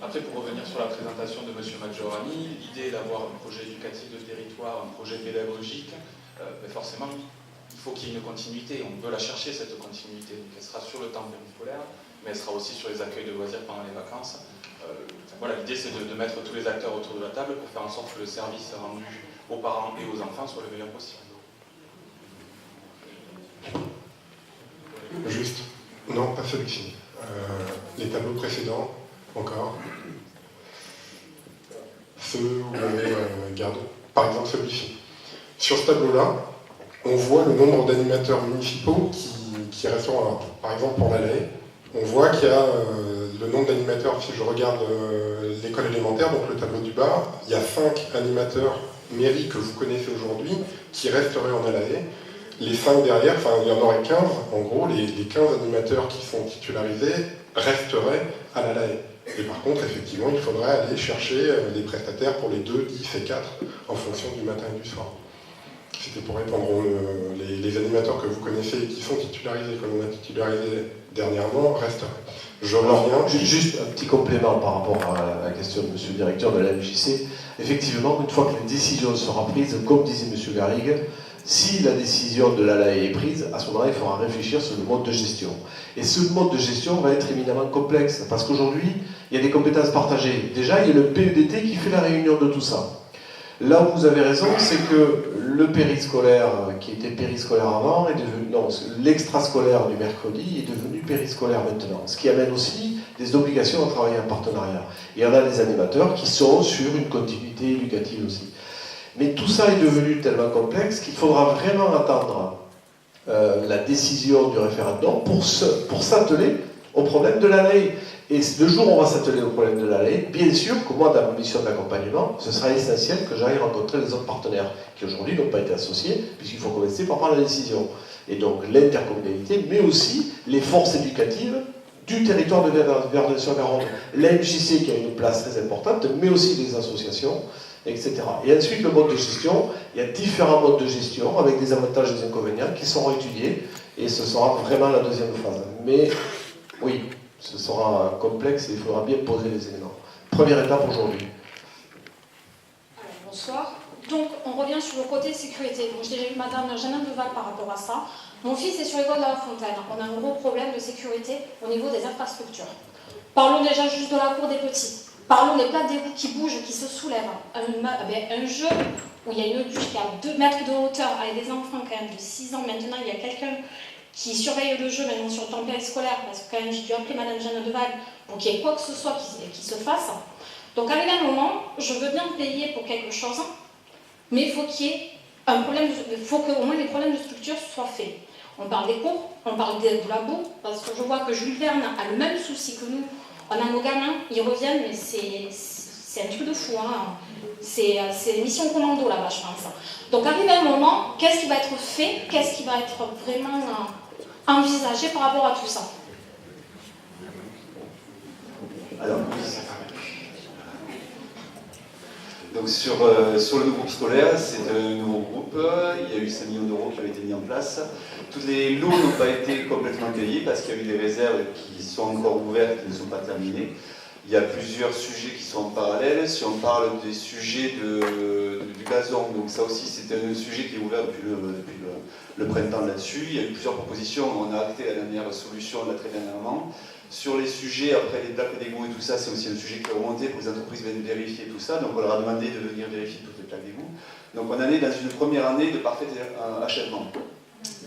Après, pour revenir sur la présentation de M. Maggiorani, l'idée d'avoir un projet éducatif de territoire, un projet pédagogique, forcément, il faut qu'il y ait une continuité. On veut la chercher, cette continuité. Donc, elle sera sur le temps périscolaire, mais elle sera aussi sur les accueils de loisirs pendant les vacances. Voilà, l'idée, c'est de mettre tous les acteurs autour de la table pour faire en sorte que le service rendu aux parents et aux enfants soit le meilleur possible. Juste, non, pas celui-ci. Les tableaux précédents, encore. Ceux où on garde, par exemple celui-ci. Sur ce tableau-là, on voit le nombre d'animateurs municipaux qui resteront. Par exemple, pour l'ALAE, on voit qu'il y a le nombre d'animateurs, si je regarde l'école élémentaire, donc le tableau du bas, il y a 5 animateurs mairie que vous connaissez aujourd'hui qui resteraient en ALAE. Les 5 derrière, enfin il y en aurait 15, en gros, les 15 animateurs qui sont titularisés resteraient à l'ALAE. Et par contre, effectivement, il faudrait aller chercher les prestataires pour les 2, 10 et 4 en fonction du matin et du soir. C'était pour répondre les animateurs que vous connaissez et qui sont titularisés, que l'on a titularisés dernièrement, resteraient. Je reviens. Juste un petit complément par rapport à la question de M. le directeur de la MJC. Effectivement, une fois que la décision sera prise, comme disait M. Garrigue, si la décision de l'ALAE est prise, à ce moment-là, il faudra réfléchir sur le mode de gestion. Et ce mode de gestion va être éminemment complexe, parce qu'aujourd'hui, il y a des compétences partagées. Déjà, il y a le PEDT qui fait la réunion de tout ça. Là où vous avez raison, c'est que le périscolaire, qui était périscolaire avant, est devenu, non, l'extrascolaire du mercredi est devenu périscolaire maintenant. Ce qui amène aussi des obligations à travailler en partenariat. Et on a des animateurs qui sont sur une continuité éducative aussi. Mais tout ça est devenu tellement complexe qu'il faudra vraiment attendre la décision du référendum pour s'atteler au problème de l'ALAE. Et le jour où on va s'atteler au problème de l'ALAE, bien sûr que moi, dans ma mission d'accompagnement, ce sera essentiel que j'aille rencontrer les autres partenaires qui aujourd'hui n'ont pas été associés, puisqu'il faut commencer par prendre la décision. Et donc l'intercommunalité, mais aussi les forces éducatives du territoire de Verdun-sur-Garonne. La MJC qui a une place très importante, mais aussi les associations, etc. Et ensuite, le mode de gestion, il y a différents modes de gestion avec des avantages et des inconvénients qui seront étudiés et ce sera vraiment la deuxième phase. Mais oui, ce sera complexe et il faudra bien poser les éléments. Première étape aujourd'hui. Bonsoir. Donc, on revient sur le côté sécurité. Donc, j'ai déjà eu Madame Jeanne Deval par rapport à ça. Mon fils est sur l'école de la Fontaine. On a un gros problème de sécurité au niveau des infrastructures. Parlons déjà juste de la cour des petits. Parlons des plates d'égout qui bougent, qui se soulèvent. Un jeu où il y a une bûche qui a 2 mètres de hauteur avec des enfants quand même de 6 ans. Maintenant, il y a quelqu'un qui surveille le jeu maintenant sur le temps périscolaire parce que quand même j'ai dû appeler Madame Jeanne Deval pour qu'il y ait quoi que ce soit qui se fasse. Donc arrivé un moment, je veux bien payer pour quelque chose, mais il faut qu'il y ait un problème, il faut qu'au moins les problèmes de structure soient faits. On parle des cours, on parle de la boue, parce que je vois que Jules Verne a le même souci que nous. On a nos gamins, ils reviennent, mais c'est un truc de fou. Hein. C'est mission commando là-bas, je pense. Donc arrivé un moment, qu'est-ce qui va être fait, qu'est-ce qui va être vraiment envisagé par rapport à tout ça? Alors, donc sur le groupe scolaire, c'est un nouveau groupe, il y a eu 5 millions d'euros qui ont été mis en place. Tous les lots n'ont pas été complètement cueillis parce qu'il y a eu des réserves qui sont encore ouvertes, qui ne sont pas terminées. il y a plusieurs sujets qui sont en parallèle. Si on parle des sujets du gazon, donc ça aussi c'est un sujet qui est ouvert depuis le printemps là-dessus. Il y a eu plusieurs propositions, on a acté la dernière solution là très dernièrement. Sur les sujets, après les plaques d'égout et tout ça, c'est aussi un sujet qui est remonté pour que les entreprises viennent vérifier tout ça. Donc on leur a demandé de venir vérifier toutes les plaques d'égout. Donc on en est dans une première année de parfait achèvement.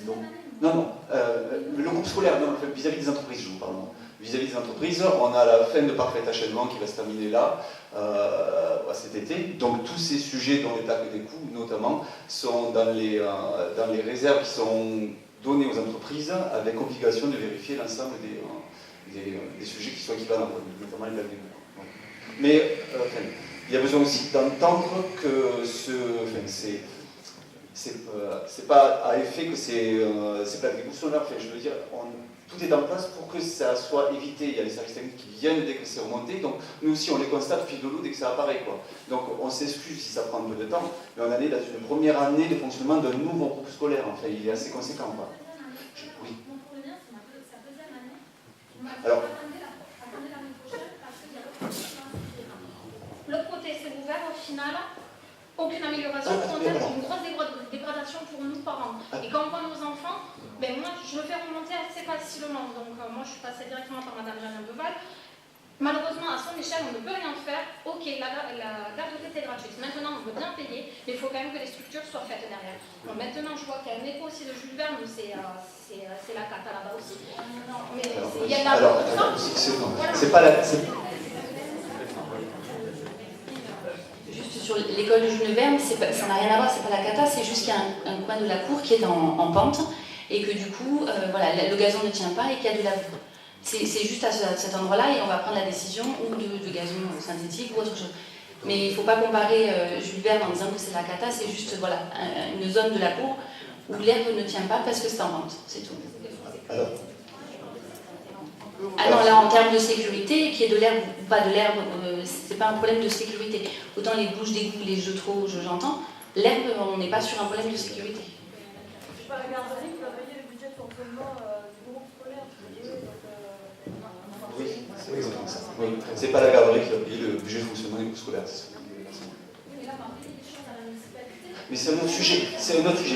Donc, non, le groupe scolaire, non, vis-à-vis des entreprises, je vous parle. Vis-à-vis des entreprises, on a la fin de parfait achèvement qui va se terminer là, cet été. Donc tous ces sujets, dont les plaques d'égout notamment, sont dans les réserves qui sont données aux entreprises avec obligation de vérifier l'ensemble des sujets qui sont équivalents, notamment les plaques d'égout. Mais il y a besoin aussi d'entendre que c'est pas à effet que ces plaques d'égout sont là. Je veux dire, tout est en place pour que ça soit évité. Il y a les services techniques qui viennent dès que c'est remonté. Donc nous aussi, on les constate fil de l'eau dès que ça apparaît, quoi. Donc on s'excuse si ça prend un peu de temps, mais on en est dans une première année de fonctionnement d'un nouveau groupe scolaire. Enfin, il est assez conséquent, quoi. Oui. Alors. L'autre côté, c'est ouvert au final. Aucune amélioration, une grosse dégradation pour nous parents. Et quand on voit nos enfants, moi je le fais remonter assez facilement. Donc moi je suis passée directement par Madame Jeanne Beval. Malheureusement, à son échelle, on ne peut rien faire. Ok, la garderie était gratuite. Maintenant, on veut bien payer, mais il faut quand même que les structures soient faites derrière. Bon, maintenant, je vois qu'il y a un écho aussi de Jules Verne, c'est la cata là-bas aussi. Mais il y a de la c'est pas la. Juste sur l'école de Jules Verne, ça n'a rien à voir, c'est pas la cata, c'est juste qu'il y a un coin de la cour qui est en pente et que du coup, le gazon ne tient pas et qu'il y a de la boue. C'est juste à cet endroit-là et on va prendre la décision ou de gazon synthétique ou autre chose. Mais il ne faut pas comparer Jules Verne en disant que c'est la cata, c'est juste une zone de la cour où l'herbe ne tient pas parce que c'est en pente, c'est tout. Ah non, là en termes de sécurité, qu'il y ait de l'herbe ou pas de l'herbe, c'est pas un problème de sécurité. Autant les bouches d'égout, les jeux trop, j'entends, l'herbe, on n'est pas sur un problème de sécurité. C'est pas la garderie qui va payer le budget de fonctionnement du groupe scolaire. Oui, c'est exactement ça. Oui. C'est pas la garderie qui va payer le budget de fonctionnement du groupe scolaire. Mais c'est un autre sujet,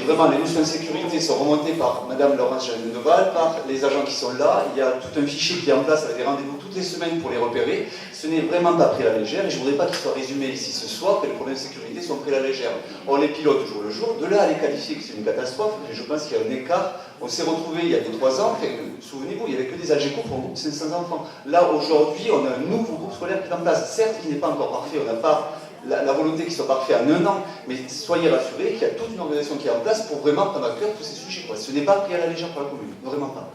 Vraiment, les notions de sécurité sont remontées par Madame Laurence Jeanne Deval, par les agents qui sont là. Il y a tout un fichier qui est en place avec des rendez-vous toutes les semaines pour les repérer. Ce n'est vraiment pas pris à la légère et je ne voudrais pas qu'il soit résumé ici ce soir que les problèmes de sécurité sont pris à la légère. On les pilote jour le jour. De là à les qualifier que c'est une catastrophe, je pense qu'il y a un écart. On s'est retrouvé il y a 2-3 ans, souvenez-vous, il n'y avait que des Algeco pour un groupe de 500 enfants. Là, aujourd'hui, on a un nouveau groupe scolaire qui est en place. Certes, il n'est pas encore parfait, on n'a pas la volonté qu'il soit parfait en 1 an, mais soyez rassurés qu'il y a toute une organisation qui est en place pour vraiment prendre à cœur tous ces sujets. Ce n'est pas pris à la légère par la commune, vraiment pas.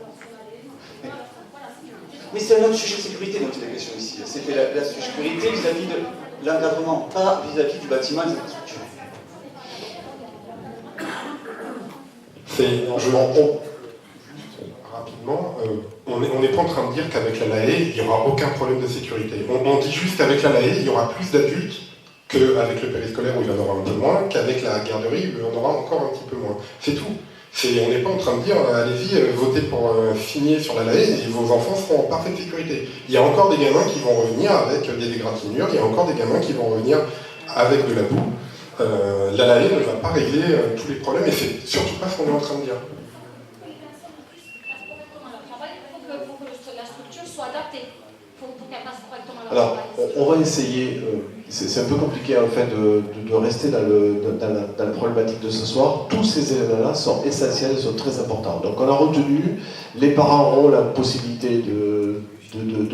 Mais c'est un autre sujet de sécurité dont il est question ici. C'était la sécurité vis-à-vis de l'encadrement, pas vis-à-vis du bâtiment et des infrastructures. Rapidement, on n'est pas en train de dire qu'avec la LAE, il n'y aura aucun problème de sécurité. On dit juste qu'avec la LAE, il y aura plus d'adultes qu'avec le périscolaire où il y en aura un peu moins, qu'avec la garderie où il y en aura encore un petit peu moins. C'est tout. On n'est pas en train de dire, allez-y, votez pour signer sur la LAE et vos enfants seront en parfaite sécurité. Il y a encore des gamins qui vont revenir avec des égratignures, il y a encore des gamins qui vont revenir avec de la boue. La LAE ne va pas régler tous les problèmes et c'est surtout pas ce qu'on est en train de dire. Alors, on va essayer, c'est un peu compliqué en fait de rester dans la problématique de ce soir. Tous ces éléments-là sont essentiels et sont très importants. Donc on a retenu, les parents ont la possibilité de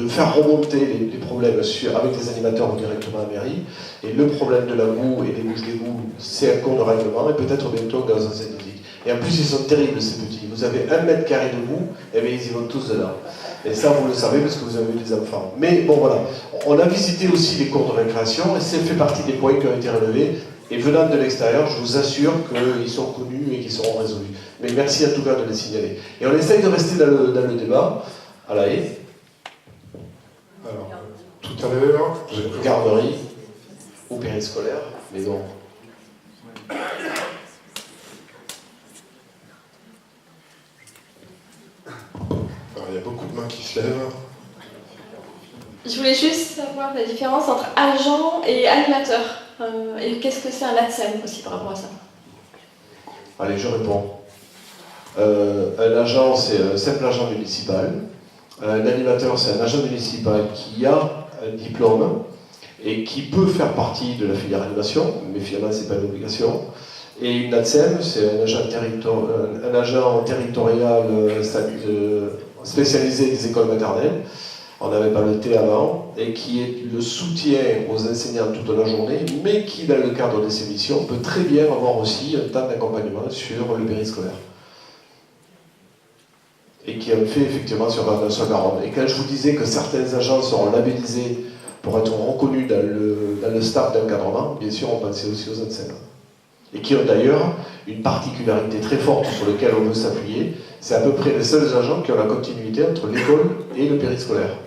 faire remonter les problèmes avec les animateurs ou directement à la mairie. Et le problème de la boue et des bouches d'égout, c'est un cours de règlement et peut-être bientôt gaz synthétique. Et en plus, ils sont terribles ces petits. Vous avez 1 mètre carré de boue, et bien ils y vont tous dedans. Et ça, vous le savez parce que vous avez des enfants. Mais bon, voilà. On a visité aussi les cours de récréation et ça fait partie des points qui ont été relevés. Et venant de l'extérieur, je vous assure qu'ils sont connus et qu'ils seront résolus. Mais merci en tout cas de les signaler. Et on essaye de rester dans le débat. À la haie. Alors, tout à l'heure, garderie ou périscolaire, mais bon. Alors, il y a beaucoup de mains qui se lèvent. Je voulais juste savoir la différence entre agent et animateur. Et qu'est-ce que c'est un ATSEM aussi par rapport à ça? Allez, je réponds. Un agent, c'est un simple agent municipal. Un animateur, c'est un agent municipal qui a un diplôme et qui peut faire partie de la filière animation, mais finalement, ce n'est pas une obligation. Et une ATSEM, c'est un agent territorial spécialisé des écoles maternelles. On n'avait pas le T avant, et qui est le soutien aux enseignants toute la journée, mais qui, dans le cadre de ses missions, peut très bien avoir aussi un temps d'accompagnement sur le périscolaire. Et qui en fait effectivement sur Garonne. Et quand je vous disais que certains agents seront labellisés pour être reconnus dans le staff d'encadrement, bien sûr, on pensait aussi aux enseignants. Et qui ont d'ailleurs une particularité très forte sur laquelle on veut s'appuyer. C'est à peu près les seuls agents qui ont la continuité entre l'école et le périscolaire.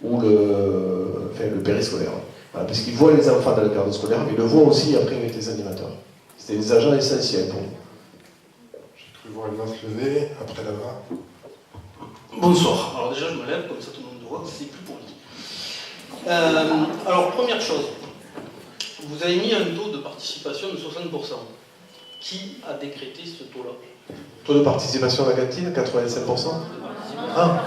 Ou le périscolaire. Voilà, parce qu'ils voient les enfants dans le cadre scolaire, mais ils le voient aussi après avec les animateurs. C'est des agents essentiels pour nous. J'ai cru voir une main se lever, après là-bas. Bonsoir. Alors déjà, je me lève, comme ça tout le monde me voit, c'est plus poli. Alors, première chose, vous avez mis un taux de participation de 60%. Qui a décrété ce taux-là? Taux de participation à la cantine, 85%. Ah.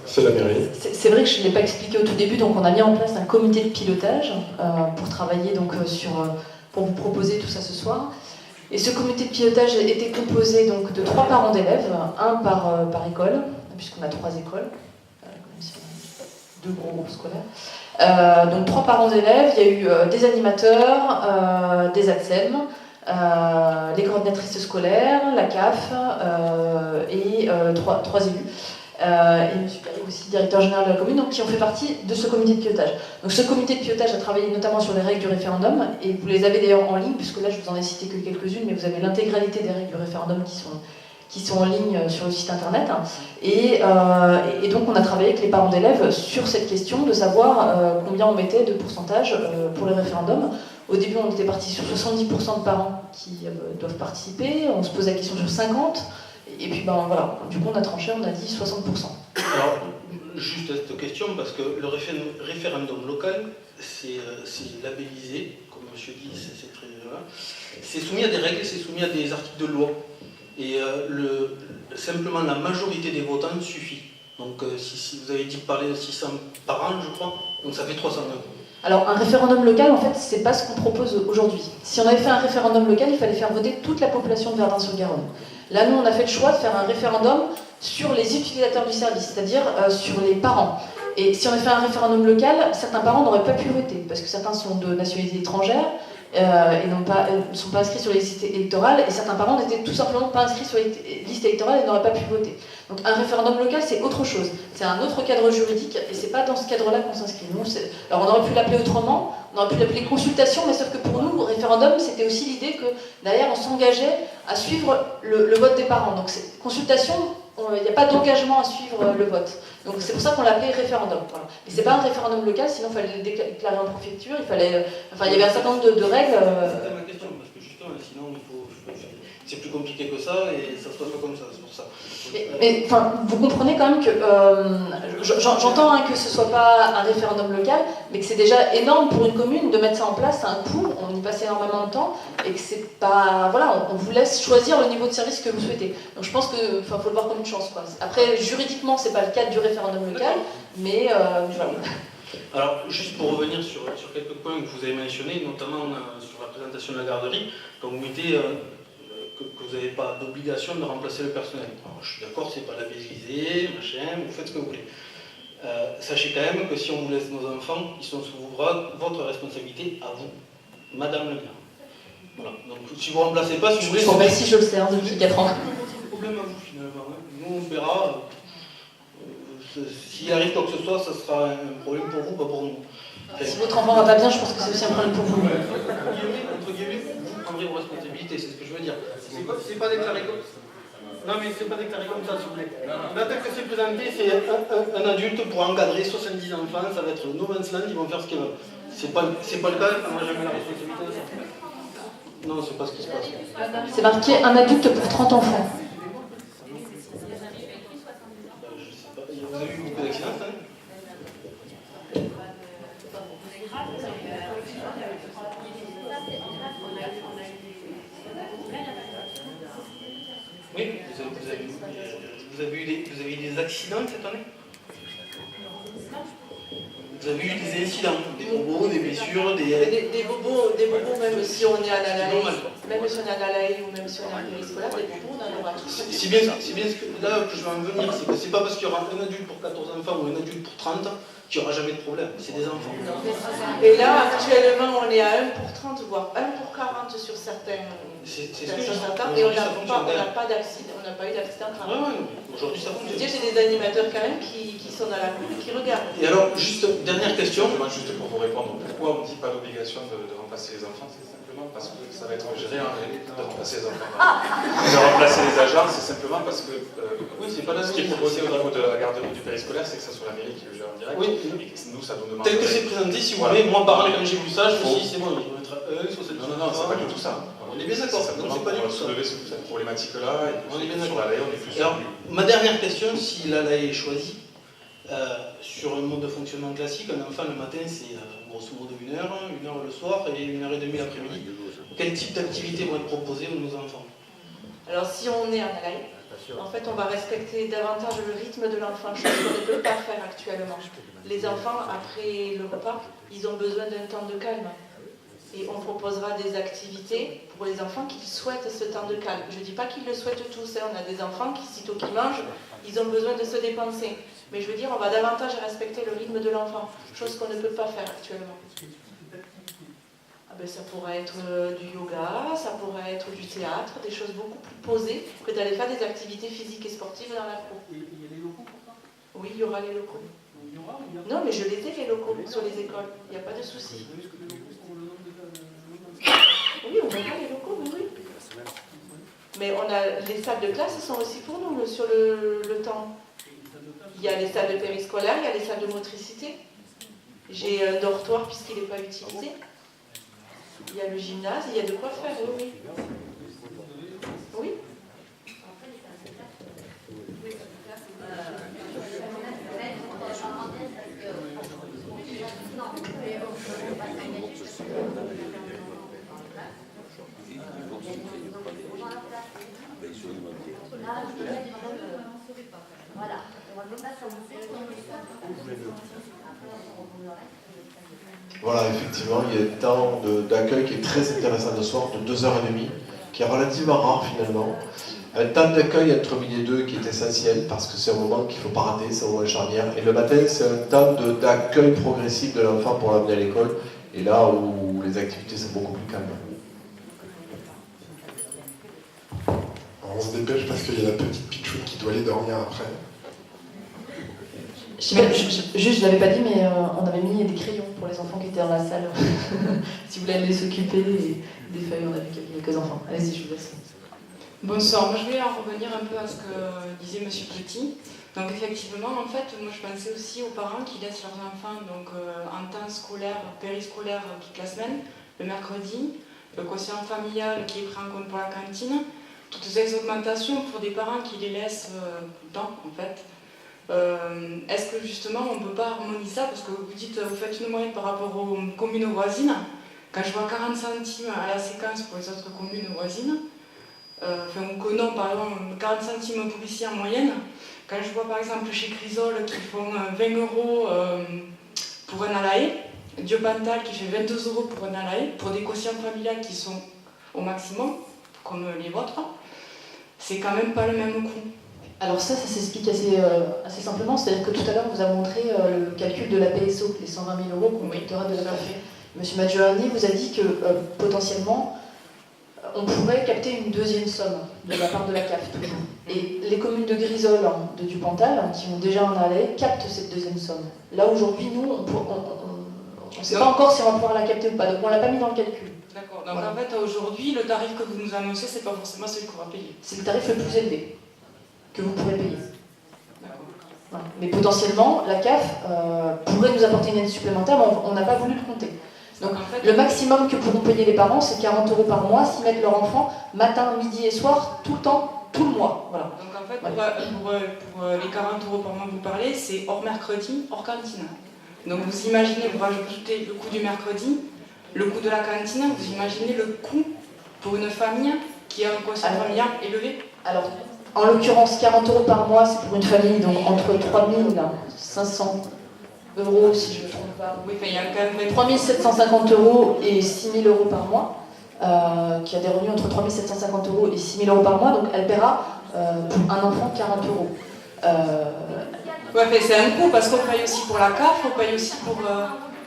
C'est la mairie. C'est vrai que je ne l'ai pas expliqué au tout début, donc on a mis en place un comité de pilotage pour travailler donc, pour vous proposer tout ça ce soir. Et ce comité de pilotage était composé donc, de 3 parents d'élèves, un par école, puisqu'on a 3 écoles, même si on a 2 gros groupes scolaires. Donc 3 parents d'élèves, il y a eu des animateurs, des ATSEM, les coordinatrices scolaires, la CAF et 3 élus. Et M. Perry aussi, directeur général de la commune, donc, qui ont fait partie de ce comité de pilotage. Donc ce comité de pilotage a travaillé notamment sur les règles du référendum, et vous les avez d'ailleurs en ligne, puisque là je vous en ai cité que quelques-unes, mais vous avez l'intégralité des règles du référendum qui sont en ligne sur le site internet. Et donc on a travaillé avec les parents d'élèves sur cette question de savoir combien on mettait de pourcentage pour le référendum. Au début on était parti sur 70% de parents qui doivent participer, on se pose la question sur 50%. Et puis ben voilà, du coup on a tranché, on a dit 60%. Alors, juste cette question, parce que le référendum local, c'est labellisé, comme monsieur dit, c'est très... c'est soumis à des règles, c'est soumis à des articles de loi. Et simplement la majorité des votants suffit. Donc si vous avez dit parler de 600 par an, je crois, donc ça fait 300 euros. Alors un référendum local, en fait, c'est pas ce qu'on propose aujourd'hui. Si on avait fait un référendum local, il fallait faire voter toute la population de Verdun-sur-Garonne. Là, nous, on a fait le choix de faire un référendum sur les utilisateurs du service, c'est-à-dire sur les parents. Et si on avait fait un référendum local, certains parents n'auraient pas pu voter, parce que certains sont de nationalité étrangère et ne sont pas inscrits sur les listes électorales, et certains parents n'étaient tout simplement pas inscrits sur les listes électorales et n'auraient pas pu voter. Donc un référendum local, c'est autre chose. C'est un autre cadre juridique, et c'est pas dans ce cadre-là qu'on s'inscrit. Alors on aurait pu l'appeler autrement, on aurait pu l'appeler consultation, mais sauf que pour nous, référendum, c'était aussi l'idée que derrière, on s'engageait à suivre le vote des parents. Donc consultation, il n'y a pas d'engagement à suivre le vote. Donc c'est pour ça qu'on l'appelait référendum. Voilà. Mais c'est pas un référendum local, sinon il fallait le déclarer en préfecture, il y avait un certain nombre de règles. C'était ma question, parce que justement, sinon c'est plus compliqué que ça, et ça se passe pas comme ça, c'est pour ça. Mais vous comprenez quand même que, j'entends que ce soit pas un référendum local, mais que c'est déjà énorme pour une commune de mettre ça en place, c'est un coût, on y passe énormément de temps, et que c'est pas, voilà, on vous laisse choisir le niveau de service que vous souhaitez. Donc je pense que, faut le voir comme une chance, quoi. Après, juridiquement, c'est pas le cadre du référendum local, mais voilà. Alors, juste pour revenir sur quelques points que vous avez mentionnés, notamment sur la présentation de la garderie, quand vous mettez que vous n'avez pas d'obligation de remplacer le personnel. Alors, je suis d'accord, c'est pas labellisé, machin, vous faites ce que vous voulez. Sachez quand même que si on vous laisse nos enfants, ils sont sous votre responsabilité à vous, Madame le maire. Voilà. Donc si vous ne remplacez pas, si vous voulez... Je vous remercie, je le sais, depuis 4 ans. C'est le problème à vous finalement. Nous on verra. S'il arrive quoi que ce soit, ça sera un problème pour vous, pas pour nous. Si votre enfant va pas bien, je pense que c'est aussi un problème pour vous. Entre guillemets, vous prendrez vos responsabilités, c'est ce que je veux dire. C'est pas déclaré comme ça. Non mais c'est pas déclaré comme ça, s'il vous plaît. Là, tel que c'est présenté, c'est un adulte pour encadrer 70 enfants, ça va être no man's land, ils vont faire ce qu'ils veulent. C'est pas le cas, on n'a jamais la responsabilité de ça. Non, c'est pas ce qui se passe. C'est marqué un adulte pour 30 enfants. Je sais pas, vous avez eu Vous avez eu des accidents cette année? Vous avez eu des incidents, des bobos, des blessures, des bobos, même si on est à la LAE, même si on est à la LAE ou même si on est en périscolaire, des bobos, on en aura tous. C'est bien ce que, là que je vais en venir, c'est que c'est pas parce qu'il y aura un adulte pour 14 enfants ou un adulte pour 30 qu'il n'y aura jamais de problème, c'est des enfants. Et là, actuellement, on est à 1 pour 30, voire 1 pour 40 sur certains. Et on n'a pas d'accident, on n'a pas eu d'accident. Aujourd'hui, ça fonctionne. Je veux dire, j'ai des animateurs quand même qui sont dans la cour et qui regardent. Et alors, juste dernière question. Juste pour vous répondre, pourquoi on ne dit pas d'obligation de remplacer les enfants? C'est simplement parce que ça va être géré en réalité de remplacer les enfants. De remplacer les agents, c'est simplement parce que c'est pas ce qui est proposé au niveau de la garderie du périscolaire, c'est que ça soit la mairie qui le gère en direct. Oui. Et nous, ça nous demande. Tel que c'est présenté, si vous voulez, moi, parent, quand j'ai vu ça, je me suis dit, c'est bon, je vais mettre 1 sur cette. Non, c'est pas du tout ça. On est bien d'accord, donc c'est pas du tout ça. Soulever cette problématique-là, et on est bien sur la LAE, on est plus. Alors, ma dernière question, si la LAE est choisie, sur un mode de fonctionnement classique, un enfant le matin c'est grosso modo 1 heure, 1 heure le soir et 1h30 l'après-midi. Quel type d'activité vont être proposées aux enfants? Alors si on est en LAE, en fait on va respecter davantage le rythme de l'enfant, chose qu'on ne peut pas faire actuellement. Les enfants, après le repas, ils ont besoin d'un temps de calme. Et on proposera des activités pour les enfants qui souhaitent ce temps de calme. Je ne dis pas qu'ils le souhaitent tous, on a des enfants qui, sitôt qu'ils mangent, ils ont besoin de se dépenser. Mais je veux dire, on va davantage respecter le rythme de l'enfant, chose qu'on ne peut pas faire actuellement. Ça pourrait être du yoga, ça pourrait être du théâtre, des choses beaucoup plus posées que d'aller faire des activités physiques et sportives dans la cour. Il y a les locaux pour ça? Oui, il y aura les locaux. Non, mais je les ai les locaux sur les écoles, il n'y a pas de souci. Oui, on verra les locaux, mais oui. Mais on a les salles de classe sont aussi pour nous sur le temps. Il y a les salles de périscolaire, il y a les salles de motricité. J'ai un dortoir puisqu'il n'est pas utilisé. Il y a le gymnase, il y a de quoi faire, oui. Oui. Voilà, effectivement, il y a un temps d'accueil qui est très intéressant le soir, de 2h30, qui est relativement rare finalement. Un temps d'accueil entre midi et 2 qui est essentiel, parce que c'est un moment qu'il ne faut pas rater, c'est un moment charnière. Et le matin, c'est un temps d'accueil progressif de l'enfant pour l'amener à l'école, et là où les activités sont beaucoup plus calmes. On se dépêche parce qu'il y a la petite pitchoune qui doit aller dormir après. Juste, je ne l'avais pas dit, mais on avait mis des crayons pour les enfants qui étaient dans la salle. Si vous voulez aller s'occuper, des feuilles, on a vu quelques enfants. Allez-y, je vous laisse. Bonsoir, moi je voulais en revenir un peu à ce que disait Monsieur Petit. Donc effectivement, en fait, moi je pensais aussi aux parents qui laissent leurs enfants en temps scolaire, périscolaire toute la semaine, le mercredi, le quotient familial qui est pris en compte pour la cantine, toutes ces augmentations pour des parents qui les laissent tout le temps en fait. Est-ce que justement on ne peut pas harmoniser ça? Parce que vous dites, vous faites une moyenne par rapport aux communes voisines. Quand je vois 40 centimes à la séquence pour les autres communes voisines, ou que non, par exemple, 40 centimes pour ici en moyenne, quand je vois par exemple chez Chrysol qui font 20 € pour un ALAE, Diopantal qui fait 22 € pour un ALAE, pour des quotients familiales qui sont au maximum, comme les vôtres, c'est quand même pas le même coût. Alors ça s'explique assez simplement, c'est-à-dire que tout à l'heure on vous a montré le calcul de la PSO, les 120 000 € qu'on méritera de la CAF. Monsieur Maggiolani vous a dit que potentiellement on pourrait capter une deuxième somme de la part de la CAF toujours. Et les communes de Grisol, de Dupantal, qui ont déjà un ALAE, captent cette deuxième somme. Là aujourd'hui, nous, on ne sait pas encore si on va pouvoir la capter ou pas, donc on ne l'a pas mis dans le calcul. D'accord, donc voilà. En fait aujourd'hui, le tarif que vous nous annoncez, c'est pas forcément celui qu'on va payer. C'est le tarif le plus élevé que vous pourrez payer. Voilà. Mais potentiellement, la CAF pourrait nous apporter une aide supplémentaire, mais on n'a pas voulu le compter. Donc en fait, le maximum que pourront payer les parents, c'est 40 € par mois s'ils mettent leur enfant matin, midi et soir, tout le temps, tout le mois. Voilà. Donc en fait, pour les 40 € par mois que vous parlez, c'est hors mercredi, hors cantine. Donc vous imaginez, vous rajoutez le coût du mercredi, le coût de la cantine, vous imaginez le coût pour une famille qui a un quotient familial élevé? Alors, En l'occurrence, 40 € par mois, c'est pour une famille, donc entre 3 500 €, si je ne me trompe pas. Oui, il y a quand même 3 750 € et 6 000 € par mois, qui a des revenus entre 3 750 € et 6 000 € par mois, donc elle paiera pour un enfant 40 €. Ouais, c'est un coût parce qu'on paye aussi pour la CAF, on paye aussi pour...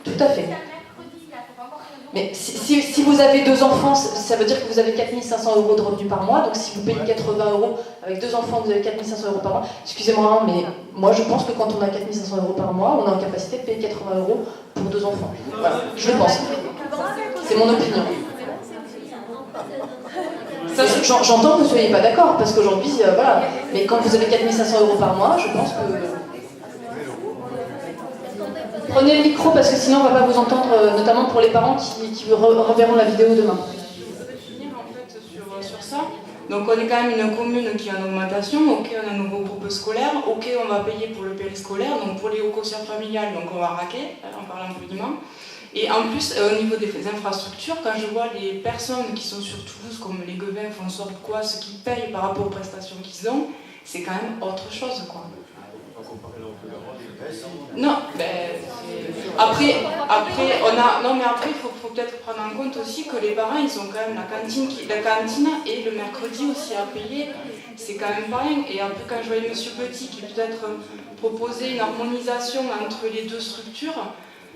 Tout à fait. Mais si vous avez 2 enfants, ça veut dire que vous avez 4 500 € de revenus par mois. Donc si vous payez 80 € avec 2 enfants, vous avez 4 500 € par mois. Excusez-moi, mais moi je pense que quand on a 4 500 € par mois, on est en capacité de payer 80 € pour 2 enfants. Voilà, je pense. C'est mon opinion. J'entends que vous ne soyez pas d'accord, parce qu'aujourd'hui, voilà. Mais quand vous avez 4 500 € par mois, je pense que... Prenez le micro parce que sinon on ne va pas vous entendre, notamment pour les parents qui reverront la vidéo demain. Je vais finir en fait sur ça. Donc on est quand même une commune qui est en augmentation, ok on a un nouveau groupe scolaire, ok on va payer pour le périscolaire, donc pour les quotients familiales, donc on va raquer, en parlant poliment. Et en plus, au niveau des infrastructures, quand je vois les personnes qui sont sur Toulouse, comme les Guevins, font sorte quoi, ce qu'ils payent par rapport aux prestations qu'ils ont, c'est quand même autre chose, quoi. Non, après, il faut peut-être prendre en compte aussi que les parents, ils ont quand même la cantine et le mercredi aussi à payer, c'est quand même pas rien. Et après, quand je voyais Monsieur Petit qui peut-être proposait une harmonisation entre les deux structures,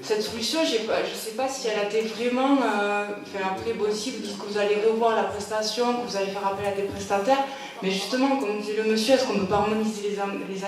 cette solution, je ne sais pas si elle a été vraiment... après, bon, si vous dites que vous allez revoir la prestation, que vous allez faire appel à des prestataires, mais justement, comme disait le monsieur, est-ce qu'on ne peut pas harmoniser les